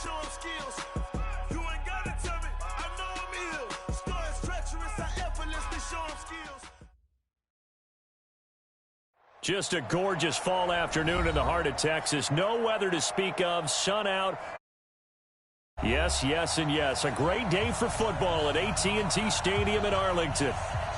show him skills. You ain't gotta tell me, I know I'm ill. Star is treacherous, I effortlessly show him skills. Just a gorgeous fall afternoon in the heart of Texas. No weather to speak of, sun out. Yes, yes, and yes. A great day for football at AT&T Stadium in Arlington.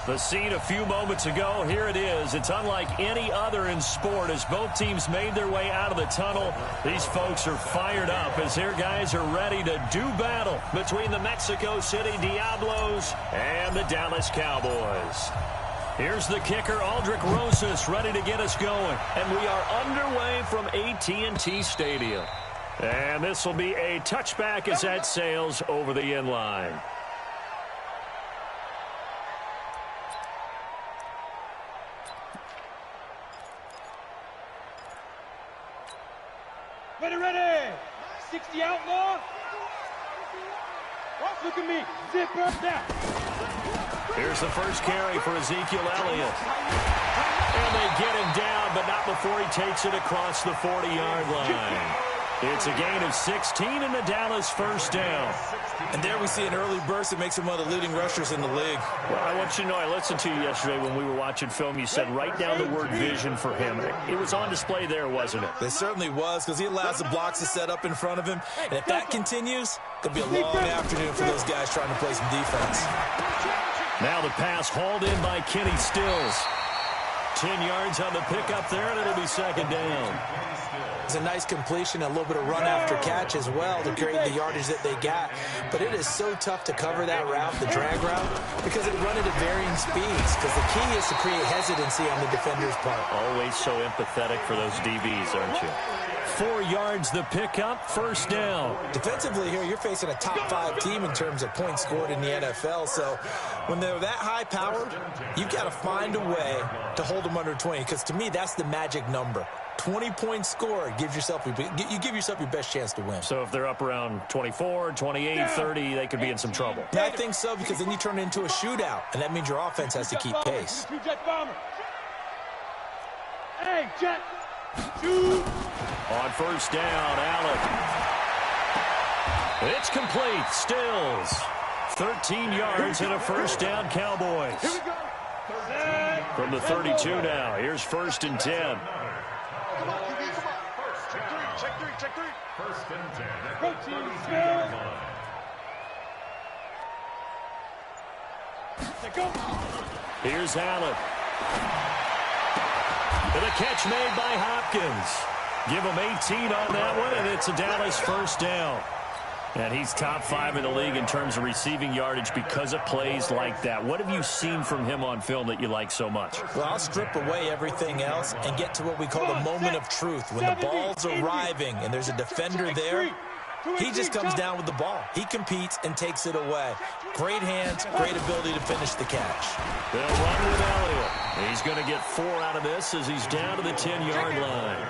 The scene a few moments ago, here it is. It's unlike any other in sport as both teams made their way out of the tunnel. These folks are fired up as their guys are ready to do battle between the Mexico City Diablos and the Dallas Cowboys. Here's the kicker, SuperMarioBroz's, ready to get us going. And we are underway from AT&T Stadium. And this will be a touchback as that sails over the end line. Ready. 60 outlaw. Watch, look at me. Zip up that. Here's the first carry for Ezekiel Elliott. And they get him down, but not before he takes it across the 40-yard line. It's a gain of 16 and the Dallas first down. And there we see an early burst that makes him one of the leading rushers in the league. Well, I want you to know, I listened to you yesterday when we were watching film. You said write down the word vision for him. It was on display there, wasn't it? It certainly was, because he allows the blocks to set up in front of him. And if that continues, it'll be a long afternoon for those guys trying to play some defense. Now the pass hauled in by Kenny Stills. 10 yards on the pickup there, and it'll be second down. It's a nice completion, a little bit of run after catch as well to create the yardage that they got. But it is so tough to cover that route, the drag route, because they run it at varying speeds. Because the key is to create hesitancy on the defender's part. Always so empathetic for those DBs, aren't you? 4 yards the pickup, first down. Defensively here, you're facing a top-5 team in terms of points scored in the NFL. So when they're that high-powered, you've got to find a way to hold them under 20. Because to me, that's the magic number. 20 points scored, you give yourself your best chance to win. So if they're up around 24, 28, 30, they could be in some trouble. I think so, because then you turn it into a shootout, and that means your offense has to keep pace. Hey, Jet! Shoot! On first down, Allen. It's complete. Stills. 13 yards and a first down, Cowboys. Here we go. From the 32 now. Here's first and 10. Come on, QB, come on. Check three. First and 10. Protein spell. Go. Here's Allen. And a catch made by Hopkins. Give him 18 on that one, and it's a Dallas first down. And he's top 5 in the league in terms of receiving yardage because of plays like that. What have you seen from him on film that you like so much? Well, I'll strip away everything else and get to what we call the moment of truth. When the ball's arriving and there's a defender there, he just comes down with the ball. He competes and takes it away. Great hands, great ability to finish the catch. They'll run with Elliott. He's going to get 4 out of this as he's down to the 10-yard line.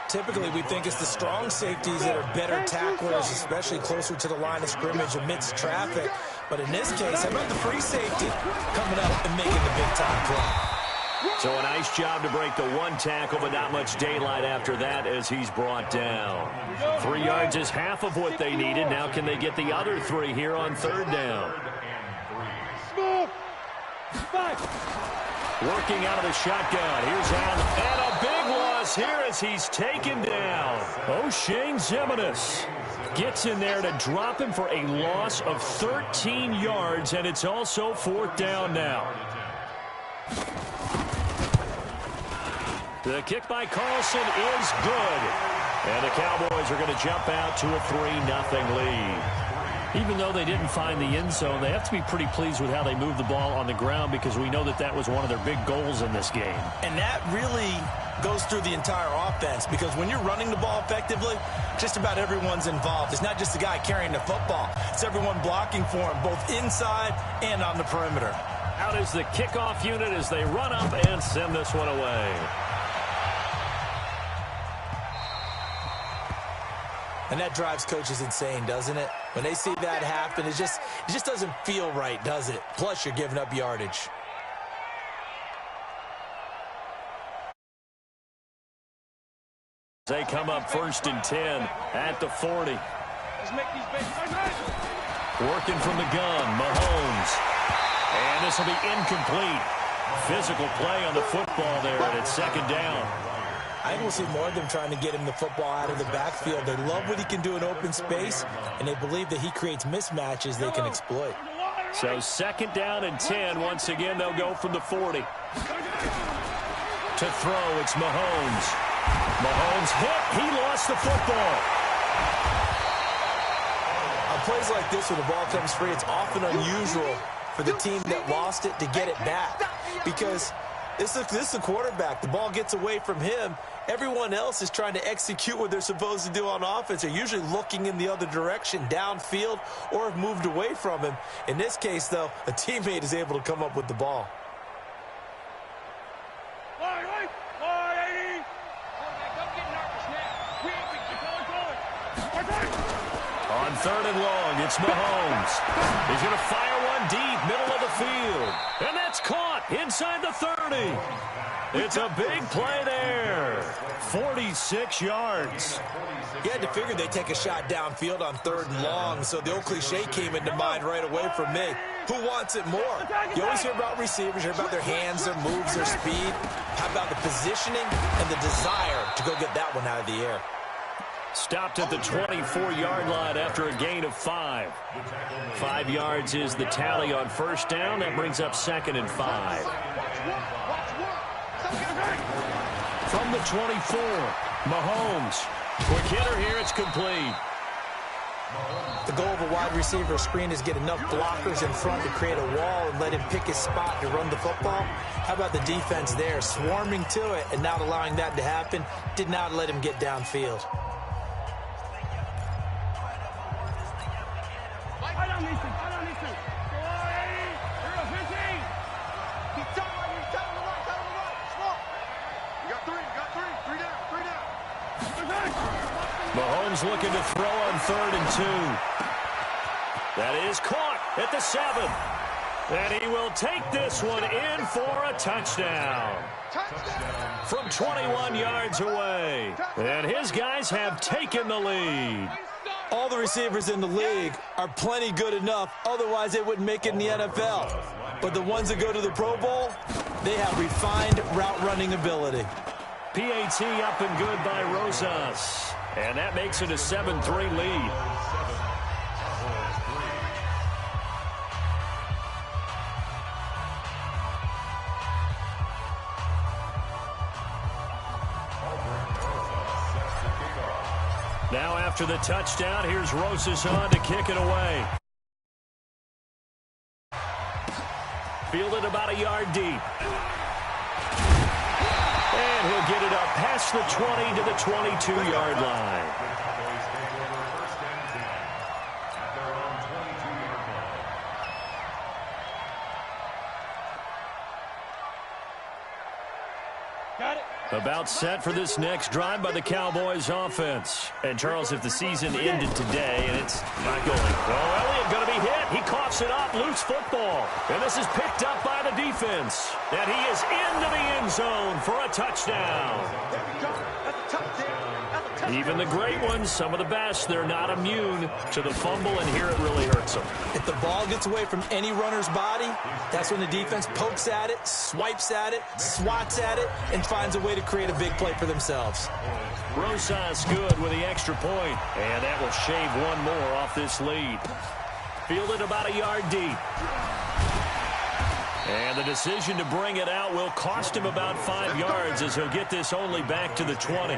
Typically, we think it's the strong safeties that are better tacklers, especially closer to the line of scrimmage amidst traffic. But in this case, how about the free safety coming up and making the big-time play? So a nice job to break the one tackle, but not much daylight after that as he's brought down. 3 yards is half of what they needed. Now can they get the other 3 here on third down? Working out of the shotgun. Here's Allen. And a big loss here as he's taken down. O'Shane Ximines gets in there to drop him for a loss of 13 yards, and it's also fourth down now. The kick by Carlson is good. And the Cowboys are going to jump out to a 3-0 lead. Even though they didn't find the end zone, they have to be pretty pleased with how they moved the ball on the ground because we know that that was one of their big goals in this game. And that really goes through the entire offense because when you're running the ball effectively, just about everyone's involved. It's not just the guy carrying the football. It's everyone blocking for him, both inside and on the perimeter. Out is the kickoff unit as they run up and send this one away. And that drives coaches insane, doesn't it? When they see that happen, it just doesn't feel right, does it? Plus, you're giving up yardage. They come up first and 10 at the 40. Working from the gun, Mahomes. And this will be incomplete. Physical play on the football there, and it's second down. I will see more of them trying to get him the football out of the backfield. They love what he can do in open space, and they believe that he creates mismatches they can exploit. So second down and 10. Once again, they'll go from the 40. To throw, it's Mahomes. Mahomes hit. He lost the football. On plays like this, when the ball comes free, it's often unusual for the team that lost it to get it back, because this is the quarterback. The ball gets away from him. Everyone else is trying to execute what they're supposed to do on offense. They're usually looking in the other direction, downfield, or have moved away from him. In this case, though, a teammate is able to come up with the ball. On third and long, it's Mahomes. He's going to fire one deep, middle of the field. And that's caught inside the 30. It's a big play there. 46 yards. You had to figure they'd take a shot downfield on third and long, so the old cliche came into mind right away for me. Who wants it more? You always hear about receivers, hear about their hands, their moves, their speed. How about the positioning and the desire to go get that one out of the air? Stopped at the 24-yard line after a gain of 5. 5 yards is the tally on first down. That brings up second and 5. From the 24, Mahomes. Quick hitter here, it's complete. The goal of a wide receiver screen is get enough blockers in front to create a wall and let him pick his spot to run the football. How about the defense there, swarming to it and not allowing that to happen? Did not let him get downfield. Mahomes looking to throw on third and 2. That is caught at the 7. And he will take this one in for a touchdown. From 21 yards away. And his guys have taken the lead. All the receivers in the league are plenty good enough, otherwise they wouldn't make it in the NFL. But the ones that go to the Pro Bowl, they have refined route running ability. PAT up and good by Broz's. And that makes it a 7-3 lead. Now after the touchdown, here's Broz's on to kick it away. Fielded about a yard deep. And he'll get it up past the 20 to the 22-yard line. Got it. About set for this next drive by the Cowboys offense. And Charles, if the season ended today and it's not going, well, Elliott going to be hit. He coughs it up, loose football. And this is picked up by the defense. And he is into the end zone for a touchdown. Even the great ones, some of the best, they're not immune to the fumble, and here it really hurts them. If the ball gets away from any runner's body, that's when the defense pokes at it, swipes at it, swats at it, and finds a way to create a big play for themselves. Broz's good with the extra point, and that will shave one more off this lead. Fielded about a yard deep. And the decision to bring it out will cost him about 5 yards as he'll get this only back to the 20.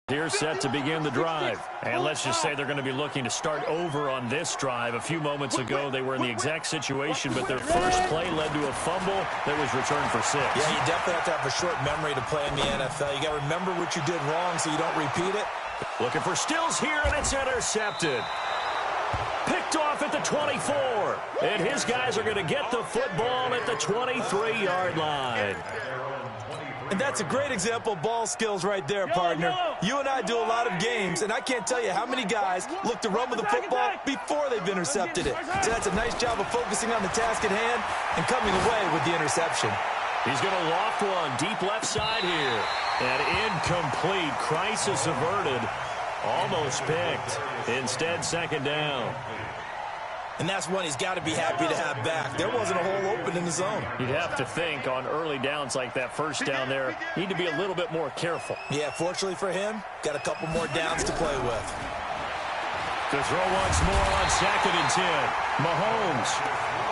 Here set to begin the drive. And let's just say they're going to be looking to start over on this drive. A few moments ago, they were in the exact situation, but their first play led to a fumble that was returned for 6. Yeah, you definitely have to have a short memory to play in the NFL. You got to remember what you did wrong so you don't repeat it. Looking for Stills here, and it's intercepted. Picked off at the 24. And his guys are going to get the football at the 23-yard line. And that's a great example of ball skills right there, partner. You and I do a lot of games, and I can't tell you how many guys look to run with the football before they've intercepted it. So that's a nice job of focusing on the task at hand and coming away with the interception. He's going to loft one deep left side here. And incomplete. Crisis averted. Almost picked. Instead, second down. And that's one he's got to be happy to have back. There wasn't a hole open in the zone. You'd have to think on early downs like that first down there, need to be a little bit more careful. Yeah, fortunately for him, got a couple more downs to play with. To throw once more on 2nd and 10. Mahomes.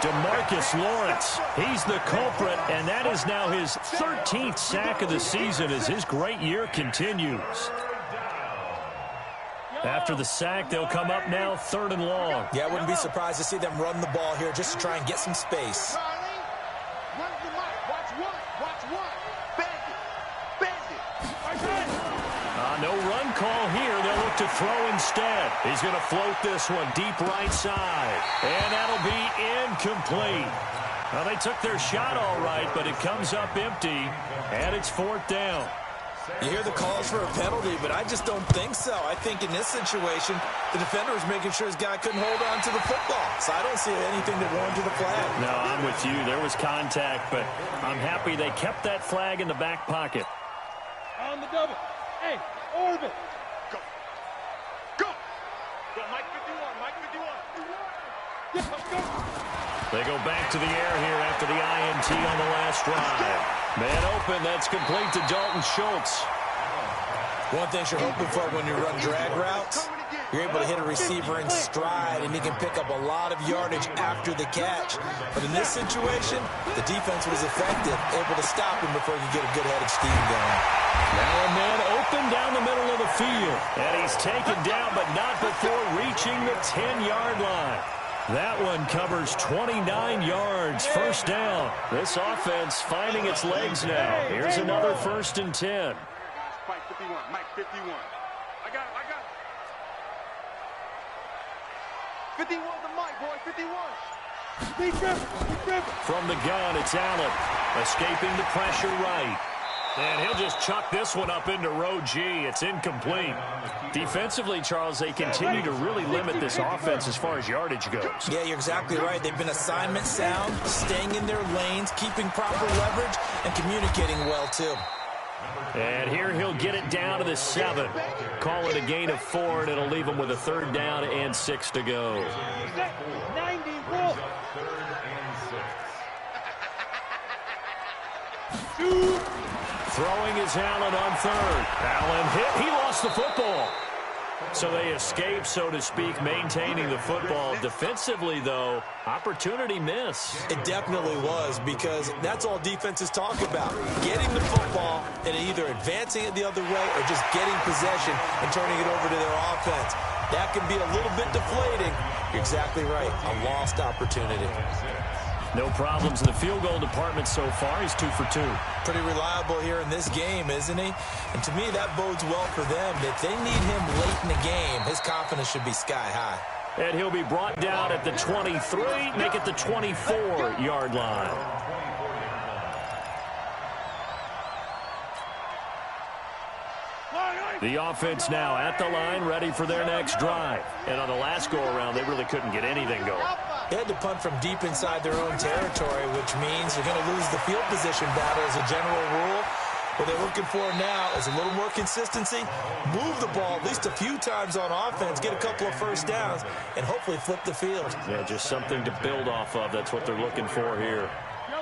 DeMarcus Lawrence. He's the culprit, and that is now his 13th sack of the season as his great year continues. After the sack, they'll come up now 3rd and long. Yeah, I wouldn't be surprised to see them run the ball here just to try and get some space. No run call here. They'll look to throw instead. He's going to float this one deep right side. And that'll be incomplete. Well, they took their shot all right, but it comes up empty, and it's 4th down. You hear the calls for a penalty, but I just don't think so. I think in this situation, the defender was making sure his guy couldn't hold on to the football. So I don't see anything that warranted a flag. No, I'm with you. There was contact, but I'm happy they kept that flag in the back pocket. On the double. Hey, orbit. Go. Go. Go, Mike 51. Mike 51. Yeah, let's go. They go back to the air here after the INT on the last drive. Man open, that's complete to Dalton Schultz. One thing you're hoping for when you run drag routes, you're able to hit a receiver in stride, and he can pick up a lot of yardage after the catch. But in this situation, the defense was effective, able to stop him before you get a good head of steam going. Now a man open down the middle of the field. And he's taken down, but not before reaching the 10-yard line. That one covers 29 yards. First down. This offense finding its legs now. Here's another 1st and 10. Mike 51. Mike 51. I got it. 51 to Mike, boy. 51. Deep river. From the gun, it's Allen. Escaping the pressure right. And he'll just chuck this one up into row G. It's incomplete. Defensively, Charles, they continue to really limit this offense as far as yardage goes. Yeah, you're exactly right. They've been assignment sound, staying in their lanes, keeping proper leverage, and communicating well, too. And here he'll get it down to the 7. Call it a gain of 4, and it'll leave him with a 3rd down and 6 to go. 94. 2. Throwing is Allen on 3rd. Allen hit. He lost the football. So they escape, so to speak, maintaining the football. Defensively, though, opportunity miss. It definitely was, because that's all defenses talk about. Getting the football and either advancing it the other way or just getting possession and turning it over to their offense. That can be a little bit deflating. You're exactly right. A lost opportunity. No problems in the field goal department so far. He's 2 for 2. Pretty reliable here in this game, isn't he? And to me, that bodes well for them. If they need him late in the game, his confidence should be sky high. And he'll be brought down at the 23, make it the 24-yard line. The offense now at the line, ready for their next drive. And on the last go-around, they really couldn't get anything going. They had to punt from deep inside their own territory, which means they're going to lose the field position battle as a general rule. What they're looking for now is a little more consistency, move the ball at least a few times on offense, get a couple of first downs, and hopefully flip the field. Yeah, just something to build off of. That's what they're looking for here.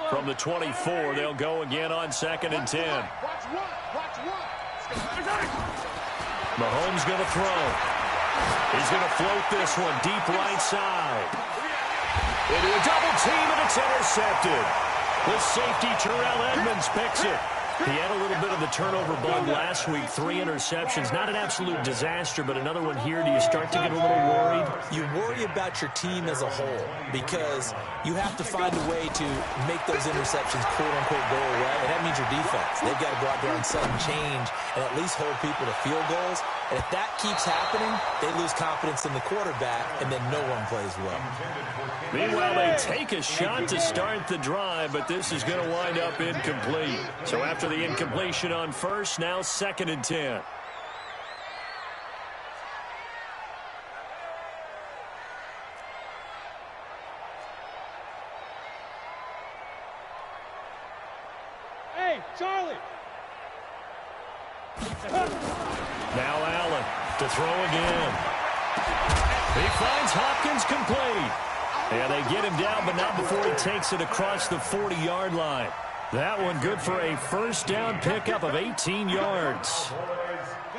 From the 24, they'll go again on 2nd and 10. Mahomes going to throw. He's going to float this one deep right side. Into a double team, and it's intercepted. The safety, Terrell Edmonds, picks it. He had a little bit of the turnover bug last week, 3 interceptions. Not an absolute disaster, but another one here. Do you start to get a little worried? You worry about your team as a whole because you have to find a way to make those interceptions, quote-unquote, go away, and that means your defense. They've got to go out there and sudden change and at least hold people to field goals. And if that keeps happening, they lose confidence in the quarterback, and then no one plays well. Meanwhile, they take a shot to start the drive, but this is going to wind up incomplete. So after the incompletion on first, now 2nd and 10. Hey, Charlie. Now Allen to throw again. He finds Hopkins complete. Yeah, they get him down, but not before he takes it across the 40-yard line. That one good for a first down pickup of 18 yards.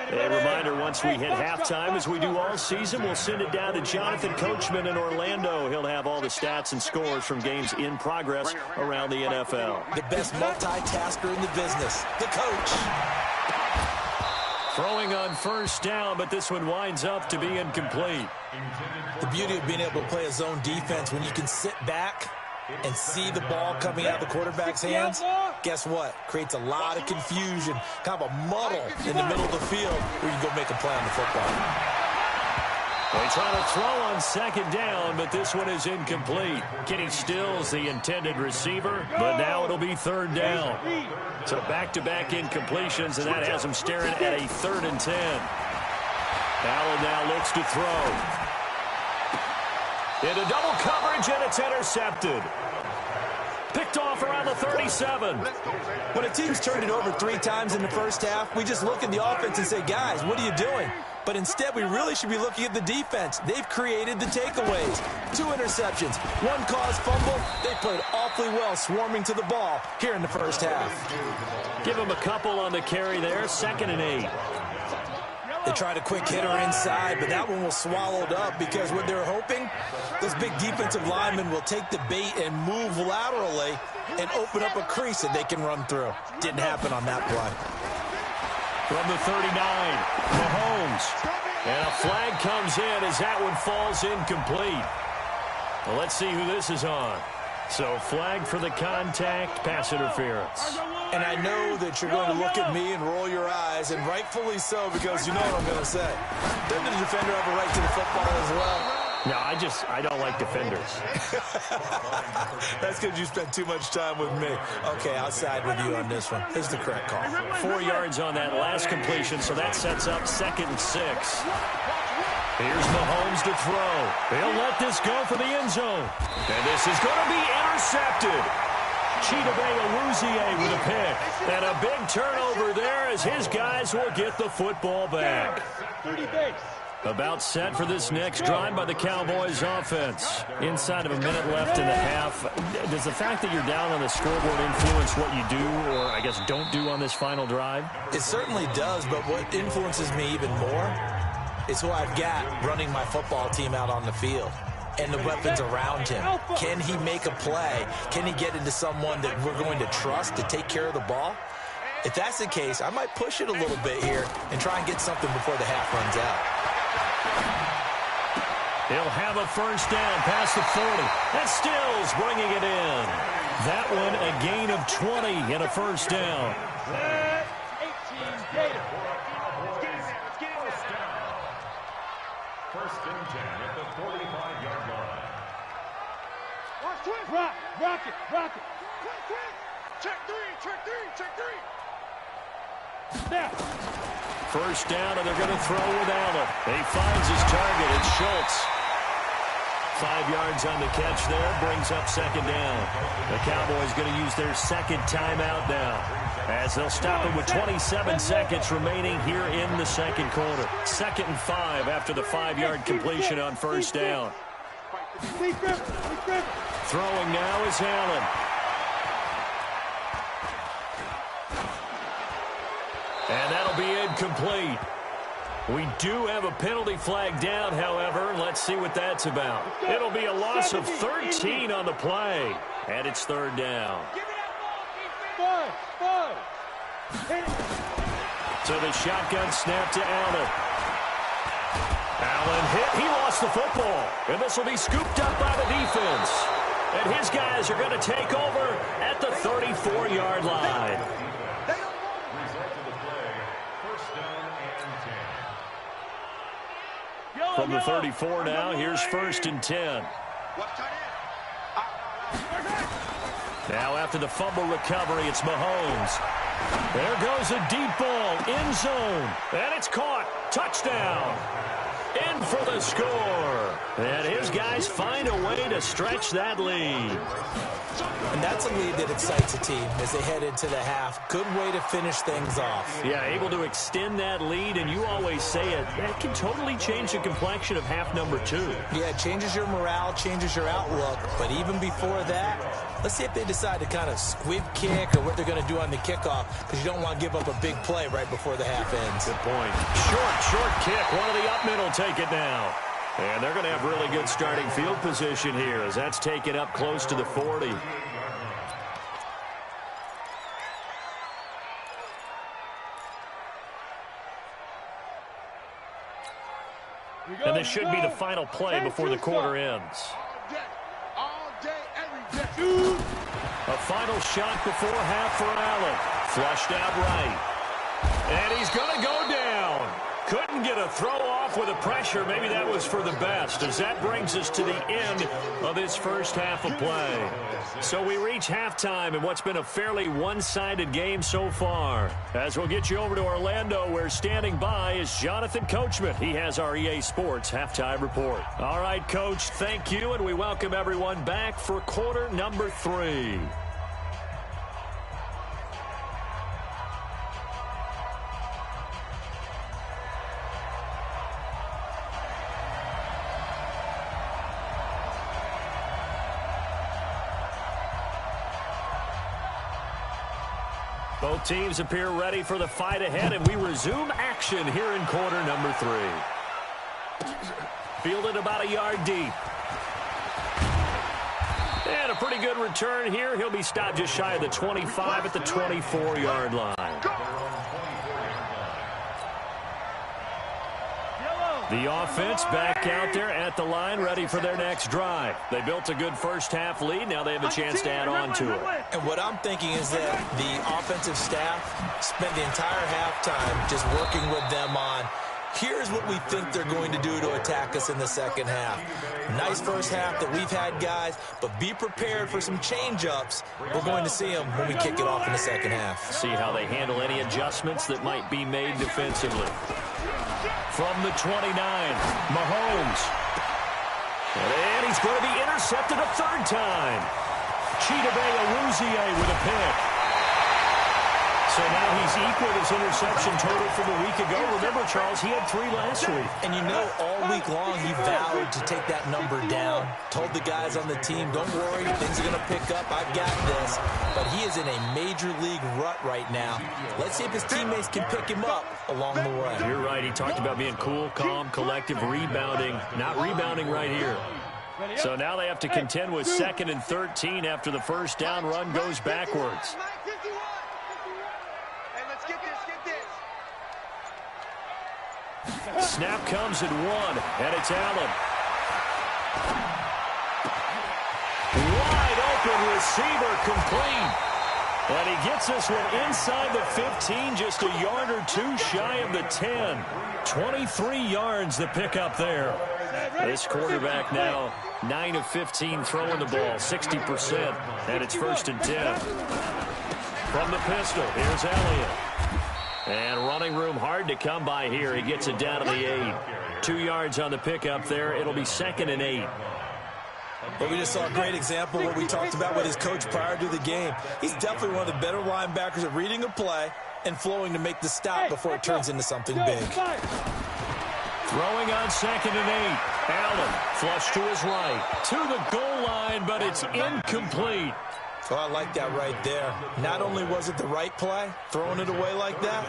A reminder, once we hit halftime, as we do all season, we'll send it down to Jonathan Coachman in Orlando. He'll have all the stats and scores from games in progress around the NFL. The best multitasker in the business, the coach. Throwing on first down, but this one winds up to be incomplete. The beauty of being able to play a zone defense when you can sit back and see the ball coming out of the quarterback's hands, guess what? Creates a lot of confusion, kind of a muddle in the middle of the field where you can go make a play on the football. They try to throw on second down, but this one is incomplete. Kenny Stills, the intended receiver, but now it'll be third down. So back-to-back incompletions, and that has him staring at a 3rd and 10. Allen now looks to throw. Into double coverage, and it's intercepted. Picked off around the 37. When a team's turned it over 3 times in the first half, we just look at the offense and say, guys, what are you doing? But instead, we really should be looking at the defense. They've created the takeaways. 2 interceptions, 1 caused fumble. They played awfully well swarming to the ball here in the first half. Give them a couple on the carry there, 2nd and 8. They tried a quick hitter inside, but that one was swallowed up because what they're hoping, those big defensive linemen will take the bait and move laterally and open up a crease that they can run through. Didn't happen on that play. From the 39, Mahomes. And a flag comes in as that one falls incomplete. Well, let's see who this is on. So flag for the contact, pass interference. And I know that you're going to look at me and roll your eyes, and rightfully so, because you know what I'm going to say. Doesn't the defender have a right to the football as well? No, I don't like defenders. That's because you spent too much time with me. Okay, I'll side with you on this one. Here's the correct call. 4 yards on that last completion, so that sets up 2nd and 6. Here's Mahomes to throw. He'll let this go for the end zone. And this is going to be intercepted. Chidobe Awuzie with a pick. And a big turnover there as his guys will get the football back. 30 base. About set for this next drive by the Cowboys offense. Inside of a minute left in the half. Does the fact that you're down on the scoreboard influence what you do, or I guess don't do on this final drive? It certainly does, but what influences me even more is who I've got running my football team out on the field and the weapons around him. Can he make a play? Can he get into someone that we're going to trust to take care of the ball? If that's the case, I might push it a little bit here and try and get something before the half runs out. He'll have a first down past the 40. And Stills bringing it in. That one a gain of 20 and a first down. 18 Gator. First and 10 at the 45-yard line. Rock it. Check three. Now. First down, and they're going to throw with Allen. He finds his target. It's Schultz. 5 yards on the catch there, brings up 2nd down. The Cowboys going to use their 2nd timeout now, as they'll stop him with 27 seconds remaining here in the 2nd quarter. 2nd and 5 after the 5-yard completion on first down. Throwing now is Allen. And that'll be incomplete. We do have a penalty flag down, however. Let's see what that's about. It'll be a loss of 13 on the play. And it's 3rd down. Five. So the shotgun snap to Allen. Allen hit. He lost the football. And this will be scooped up by the defense. And his guys are going to take over at the 34-yard line. From the 34 now, here's 1st and 10. Now after the fumble recovery, it's Mahomes. There goes a deep ball, end zone, and it's caught. Touchdown. in for the score. And his guys find a way to stretch that lead. And that's a lead that excites a team as they head into the half. Good way to finish things off. Yeah, able to extend that lead, and you always say it, that can totally change the complexion of half number 2. Yeah, it changes your morale, changes your outlook. But even before that, let's see if they decide to kind of squib kick or what they're going to do on the kickoff, because you don't want to give up a big play right before the half ends. Good point. Short kick. One of the up middle take it now. And they're going to have really good starting field position here as that's taken up close to the 40. And this should be the final play before the quarter ends. All day, every day. A final shot before half for Allen. Flushed out right. And he's going to go down. Couldn't get a throw off with the pressure. Maybe that was for the best, as that brings us to the end of this first half of play. So we reach halftime in what's been a fairly one-sided game so far. As we'll get you over to Orlando, where standing by is Jonathan Coachman. He has our EA Sports halftime report. All right, Coach, thank you, and we welcome everyone back for quarter number 3. Both teams appear ready for the fight ahead, and we resume action here in quarter number 3. Fielded about a yard deep. And a pretty good return here. He'll be stopped just shy of the 25 at the 24-yard line. The offense back out there at the line, ready for their next drive. They built a good first-half lead. Now they have a chance to add on to it. And what I'm thinking is that the offensive staff spent the entire halftime just working with them on, here's what we think they're going to do to attack us in the second half. Nice first half that we've had, guys, but be prepared for some change-ups. We're going to see them when we kick it off in the second half. See how they handle any adjustments that might be made defensively. From the 29, Mahomes. And he's going to be intercepted a third time. Chidobe Awuzie with a pick. So now he's equaled his interception total from a week ago. Remember, Charles, he had 3 last week. And you know, all week long he vowed to take that number down. Told the guys on the team, don't worry, things are going to pick up. I've got this. But he is in a major league rut right now. Let's see if his teammates can pick him up along the way. You're right. He talked about being cool, calm, collective, rebounding. Not rebounding right here. So now they have to contend with 2nd and 13 after the first down run goes backwards. Snap comes at 1, and it's Allen. Wide open receiver, complete. And he gets this one inside the 15, just a yard or 2 shy of the 10. 23 yards the pickup there. This quarterback now 9 of 15 throwing the ball, 60%, and it's 1st and 10. From the pistol, here's Elliott. And running room hard to come by here. He gets it down to the 8. 2 yards on the pickup there. It'll be 2nd and 8. Well, we just saw a great example of what we talked about with his coach prior to the game. He's definitely one of the better linebackers at reading a play and flowing to make the stop before it turns into something big. Throwing on 2nd and 8. Allen flush to his right. To the goal line, but it's incomplete. Oh, I like that right there. Not only was it the right play, throwing it away like that,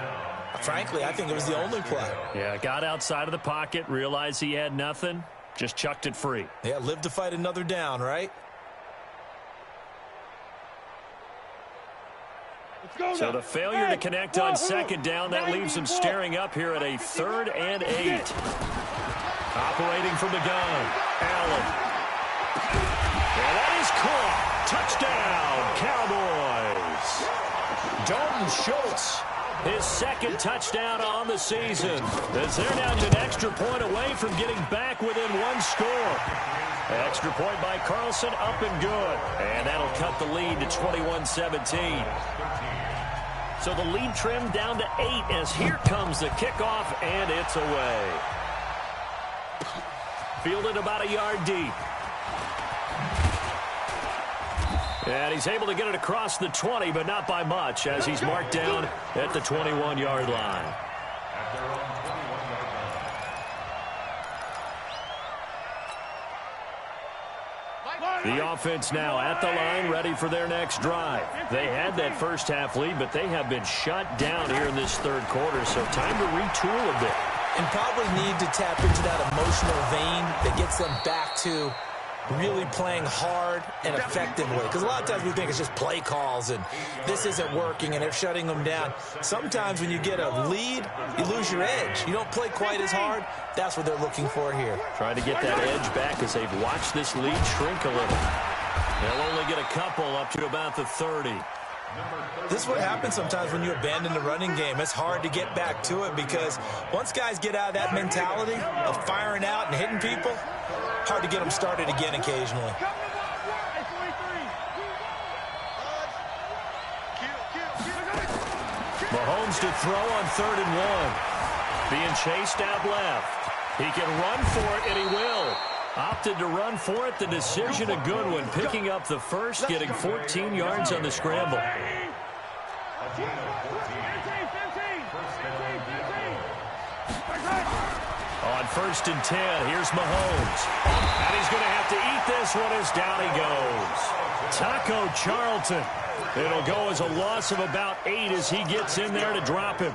frankly, I think it was the only play. Yeah, got outside of the pocket, realized he had nothing, just chucked it free. Yeah, live to fight another down, right? So the failure to connect on 2nd down, that leaves him staring up here at a 3rd and 8. Operating from the gun, Allen. And that is caught. Touchdown, Cowboys. Dalton Schultz, his 2nd touchdown on the season. As they're now an extra point away from getting back within 1 score. Extra point by Carlson, up and good. And that'll cut the lead to 21-17. So the lead trimmed down to 8 as here comes the kickoff, and it's away. Fielded about a yard deep. And he's able to get it across the 20, but not by much, as he's marked down at the 21-yard line. The offense now at the line, ready for their next drive. They had that first half lead, but they have been shut down here in this third quarter, so time to retool a bit. And probably need to tap into that emotional vein that gets them back to really playing hard and effectively. Because a lot of times we think it's just play calls and this isn't working and they're shutting them down. Sometimes when you get a lead, you lose your edge. You don't play quite as hard. That's what they're looking for here. Trying to get that edge back as they've watched this lead shrink a little. They'll only get a couple up to about the 30. This is what happens sometimes when you abandon the running game. It's hard to get back to it because once guys get out of that mentality of firing out and hitting people, hard to get them started again occasionally. Mahomes to throw on 3rd and 1. Being chased out left. He can run for it, and he will. Opted to run for it. The decision a good one. Picking up the first, getting 14 yards on the scramble. On 1st and 10, here's Mahomes. And he's going to have to eat this one as down he goes. Taco Charlton. It'll go as a loss of about 8 as he gets in there to drop him.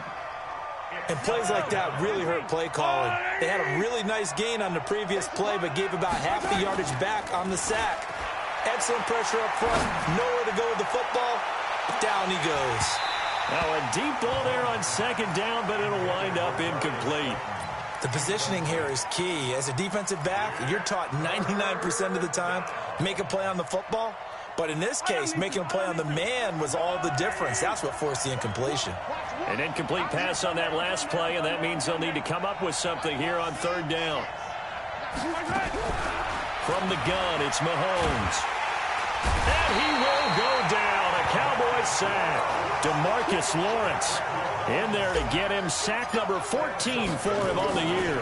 And plays like that really hurt play calling. They had a really nice gain on the previous play, but gave about half the yardage back on the sack. Excellent pressure up front. Nowhere to go with the football. Down he goes. Now a deep ball there on 2nd down, but it'll wind up incomplete. The positioning here is key. As a defensive back, you're taught 99% of the time, make a play on the football. But in this case, making a play on the man was all the difference. That's what forced the incompletion. An incomplete pass on that last play, and that means they'll need to come up with something here on 3rd down. From the gun, it's Mahomes. And he will go down. A Cowboy sack. DeMarcus Lawrence in there to get him sack number 14 for him on the year.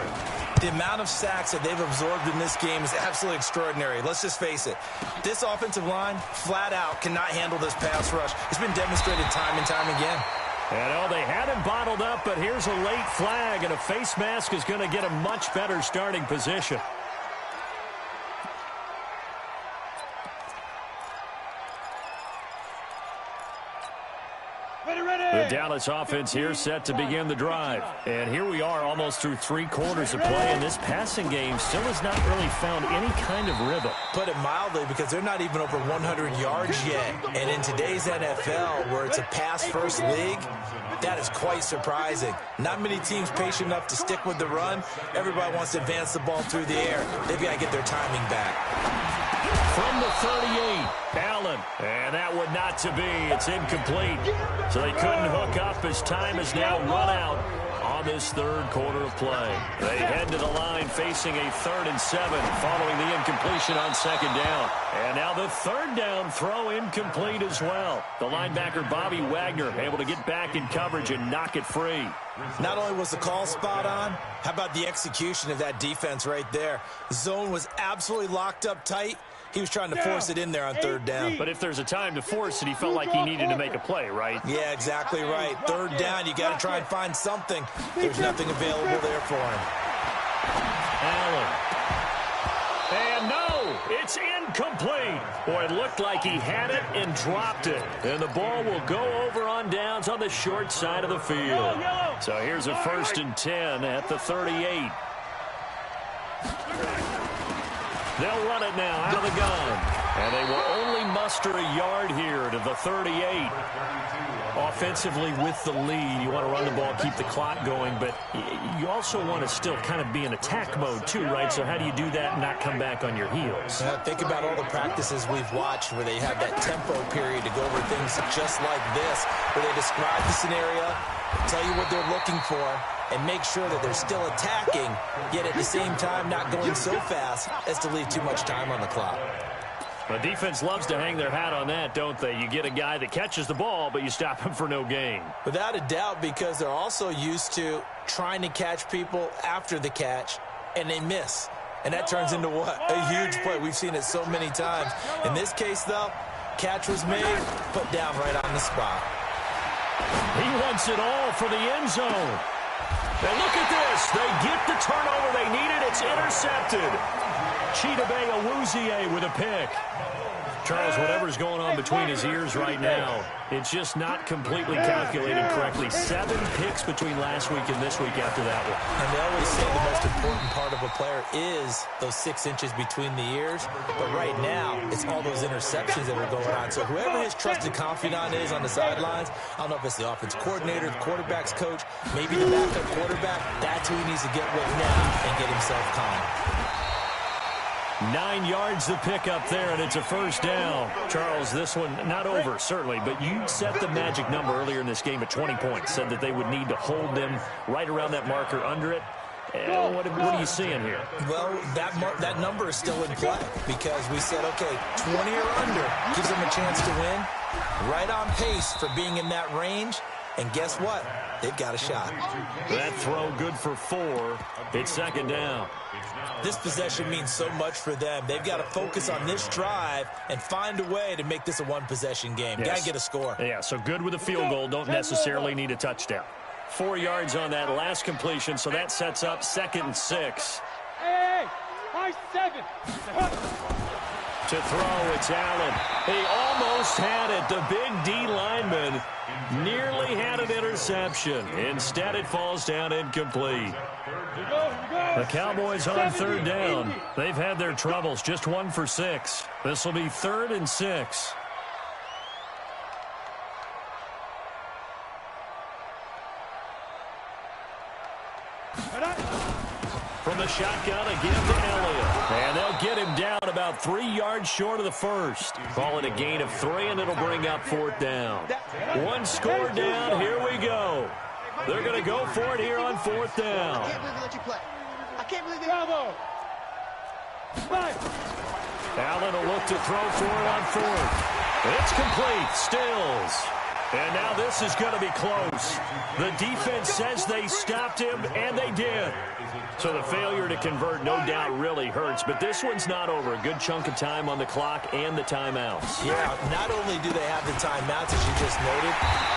The amount of sacks that they've absorbed in this game is absolutely extraordinary. Let's just face it. This offensive line, flat out, cannot handle this pass rush. It's been demonstrated time and time again. And oh, they had him bottled up, but here's a late flag, and a face mask is going to get a much better starting position. The Dallas offense here set to begin the drive. And here we are almost through 3 quarters of play, and this passing game still has not really found any kind of rhythm. Put it mildly, because they're not even over 100 yards yet. And in today's NFL, where it's a pass-first league, that is quite surprising. Not many teams patient enough to stick with the run. Everybody wants to advance the ball through the air. They've got to get their timing back. From the 38, Allen. And that would not to be. It's incomplete. So they couldn't hook up as time has now run out on this 3rd quarter of play. They head to the line facing a 3rd and 7 following the incompletion on 2nd down. And now the 3rd down throw incomplete as well. The linebacker Bobby Wagner able to get back in coverage and knock it free. Not only was the call spot on, how about the execution of that defense right there? Zone was absolutely locked up tight. He was trying to force it in there on 3rd down. But if there's a time to force it, he felt like he needed to make a play, right? Yeah, exactly right. 3rd down, you got to try and find something. There's nothing available there for him. Allen. And no, it's incomplete. Boy, it looked like he had it and dropped it. And the ball will go over on downs on the short side of the field. So here's a 1st and 10 at the 38. They'll run it now out of the gun. And they will only muster a yard here to the 38. Offensively with the lead, you want to run the ball, keep the clock going, but you also want to still kind of be in attack mode too, right? So how do you do that and not come back on your heels? Think about all the practices we've watched where they have that tempo period to go over things just like this, where they describe the scenario, tell you what they're looking for, and make sure that they're still attacking, yet at the same time not going so fast as to leave too much time on the clock. The defense loves to hang their hat on that, don't they? You get a guy that catches the ball, but you stop him for no gain. Without a doubt, because they're also used to trying to catch people after the catch, and they miss. And that turns into what? A huge play. We've seen it so many times. In this case, though, catch was made, put down right on the spot. He wants it all for the end zone. And look at this. They get the turnover they needed. It's intercepted. Chidobe Awuzie with a pick. Charles, whatever's going on between his ears right now, it's just not completely calculated correctly. 7 picks between last week and this week after that one. And they always say the most important part of a player is those 6 inches between the ears. But right now, it's all those interceptions that are going on. So whoever his trusted confidant is on the sidelines, I don't know if it's the offense coordinator, the quarterback's coach, maybe the backup quarterback, that's who he needs to get with now and get himself calm. 9 yards the pick up there, and it's a first down. Charles, this one not over, certainly, but you set the magic number earlier in this game at 20 points, said that they would need to hold them right around that marker under it. What are you seeing here? Well, that number is still in play because we said, okay, 20 or under gives them a chance to win. Right on pace for being in that range. And guess what? They've got a shot. That throw good for 4. It's second down. This possession means so much for them. They've got to focus on this drive and find a way to make this a one-possession game. Yes. Got to get a score. Yeah, so good with a field goal. Don't necessarily need a touchdown. 4 yards on that last completion, so that sets up 2nd and 6. Hey, high 7. To throw, it's Allen. He almost had it. The big D lineman nearly had an interception. Instead, it falls down incomplete. The Cowboys on 3rd down. They've had their troubles. Just 1 for 6. This will be 3rd and 6. From the shotgun, again to Elliott. And they'll get him down about 3 yards short of the first. Call it a gain of 3, and it'll bring up 4th down. 1 score down. Here we go. They're going to go for it here on 4th down. I can't believe they let you play. I can't believe they... Bravo. Allen will look to throw for it on 4th. It's complete. Stills. And now this is going to be close. The defense says they stopped him, and they did. So the failure to convert, no doubt, really hurts. But this one's not over. A good chunk of time on the clock and the timeouts. Yeah, not only do they have the timeouts, as you just noted,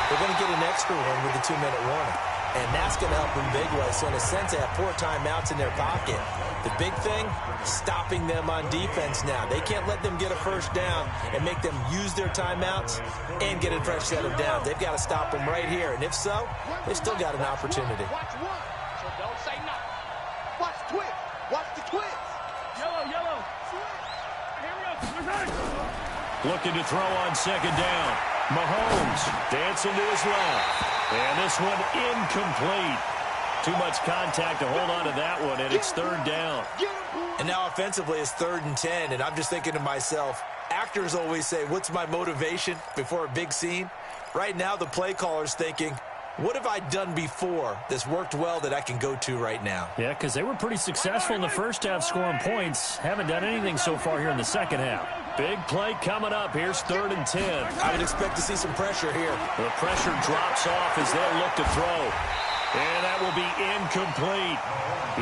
they're going to get an extra one with the 2-minute warning. And that's going to help in big ways. So in a sense, they have 4 timeouts in their pocket. The big thing, stopping them on defense now. They can't let them get a first down and make them use their timeouts and get a fresh set of downs. They've got to stop them right here. And if so, they've still got an opportunity. Watch one. So don't say nothing. Watch twist. Watch the twist. Yellow, yellow. Here we go. Looking to throw on 2nd down. Mahomes dancing to his left. And this one incomplete. Too much contact to hold on to that one, and it's 3rd down. And now offensively it's 3rd and 10, and I'm just thinking to myself, actors always say, what's my motivation before a big scene? Right now the play caller's thinking, what have I done before that's worked well that I can go to right now? Yeah, because they were pretty successful in the first half scoring points. Haven't done anything so far here in the second half. Big play coming up. Here's 3rd and 10. I would expect to see some pressure here. The pressure drops off as they'll look to throw. And that will be incomplete.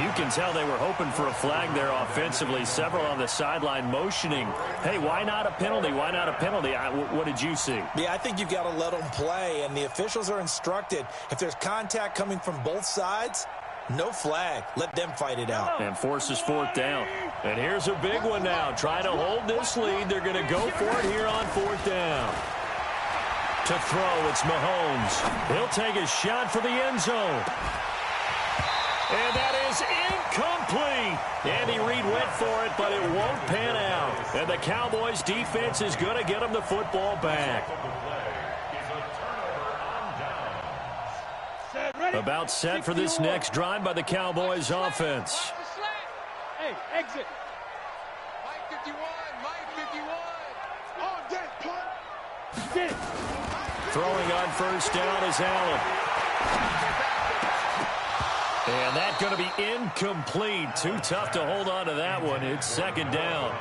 You can tell they were hoping for a flag there offensively. Several on the sideline motioning. Hey, why not a penalty? Why not a penalty? What did you see? Yeah, I think you've got to let them play, and the officials are instructed. If there's contact coming from both sides, no flag. Let them fight it out. And forces 4th down. And here's a big one now. Trying to hold this lead. They're going to go for it here on 4th down. To throw, it's Mahomes. He'll take a shot for the end zone. And that is incomplete. Andy Reid went for it, but it won't pan out. And the Cowboys' defense is going to get him the football back. About set for this next drive by the Cowboys' offense. Hey, exit. Mike 51. Mike 51. On deck, punt. Get it. Throwing on 1st down is Allen. And that's going to be incomplete. Too tough to hold on to that one. It's 2nd down.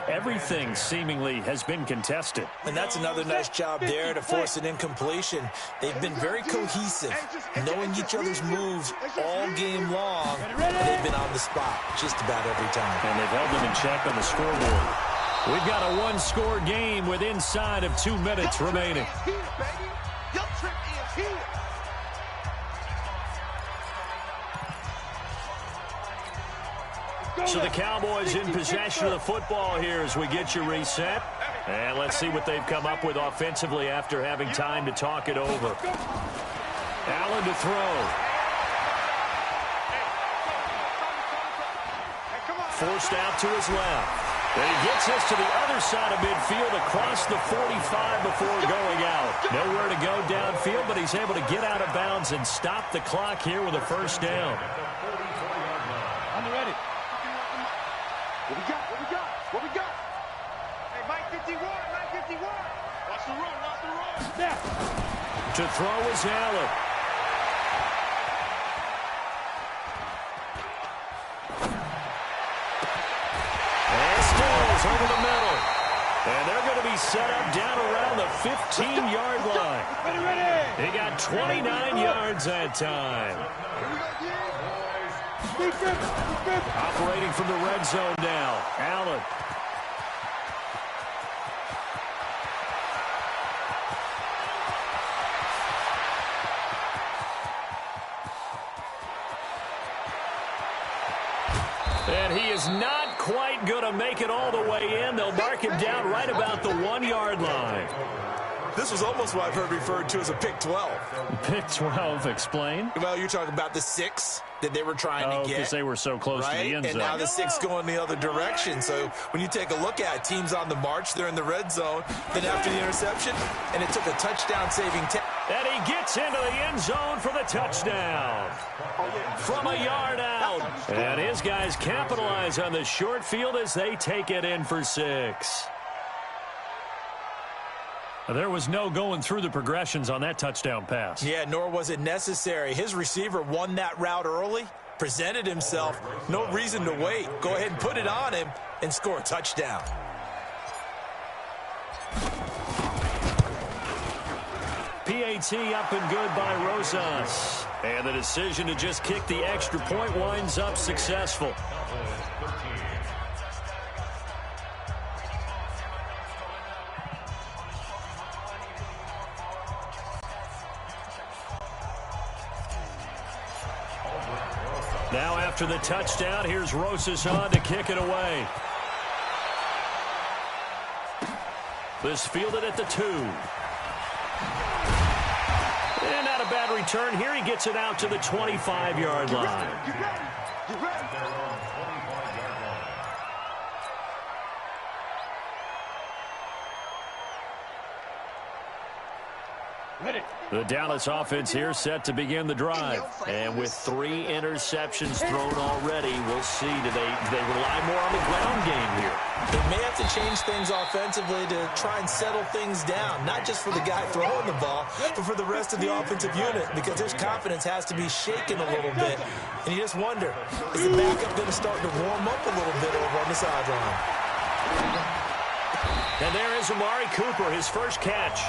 Everything seemingly has been contested. And that's another nice job there to force an incompletion. They've been very cohesive, knowing each other's moves all game long, and they've been on the spot just about every time. And they've held them in check on the scoreboard. We've got a one-score game with inside of 2 minutes remaining. So the Cowboys in possession of the football here as we get you reset. And let's see what they've come up with offensively after having time to talk it over. Allen to throw. Forced out to his left. And he gets us to the other side of midfield across the 45 before going out. Nowhere to go downfield, but he's able to get out of bounds and stop the clock here with a first down. On the ready. What we got? What we got? What we got? Hey, Mike 51, Mike 51. Watch the run, watch the run. Snap. To throw is Allen. And Stills over the middle. And they're going to be set up down around the 15-yard line. Ready. He got 29 yards that time. Operating from the red zone now. Allen. And he is not quite going to make it all the way in. They'll mark him down right about the 1-yard line. This was almost what I've heard referred to as a pick 12. Pick 12, explain. Well, you're talking about the 6 that they were trying to get. Because they were so close to the end zone. And now the 6 going the other direction. So when you take a look at it, teams on the march, they're in the red zone. Then after the interception, and it took a touchdown-saving and he gets into the end zone for the touchdown. From a yard out. And his guys capitalize on the short field as they take it in for 6. There was no going through the progressions on that touchdown pass. Yeah, nor was it necessary. His receiver won that route early, presented himself. No reason to wait. Go ahead and put it on him and score a touchdown. PAT up and good by Broz's. And the decision to just kick the extra point winds up successful. Now after the touchdown, here's Broz's on to kick it away. This fielded at the 2. And not a bad return here. He gets it out to the 25-yard line. The Dallas offense here set to begin the drive. And with 3 interceptions thrown already, we'll see. Do they rely more on the ground game here? They may have to change things offensively to try and settle things down, not just for the guy throwing the ball, but for the rest of the offensive unit, because his confidence has to be shaken a little bit. And you just wonder, is the backup going to start to warm up a little bit over on the sideline? And there is Amari Cooper, his first catch.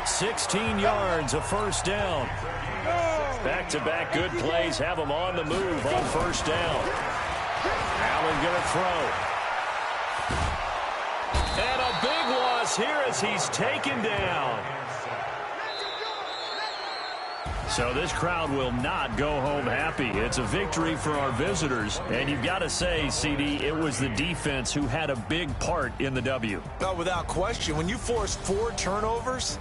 16 yards, a first down. Back-to-back good plays have him on the move on first down. Allen going to throw. And a big loss here as he's taken down. So this crowd will not go home happy. It's a victory for our visitors. And you've got to say, CD, it was the defense who had a big part in the W. No, without question. When you force 4 turnovers,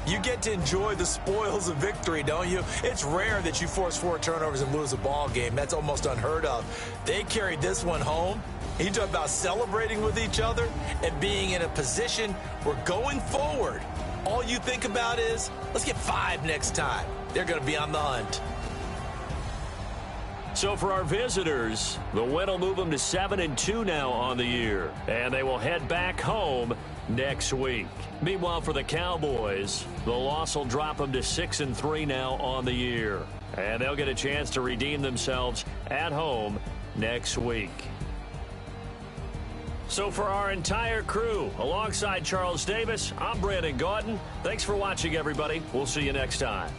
you get to enjoy the spoils of victory, don't you? It's rare that you force 4 turnovers and lose a ball game. That's almost unheard of. They carried this one home. You talk about celebrating with each other and being in a position where going forward, all you think about is, let's get 5 next time. They're going to be on the hunt. So for our visitors, the win will move them to 7-2 now on the year. And they will head back home next week. Meanwhile, for the Cowboys, the loss will drop them to 6-3 now on the year. And they'll get a chance to redeem themselves at home next week. So for our entire crew, alongside Charles Davis, I'm Brandon Gaudin. Thanks for watching, everybody. We'll see you next time.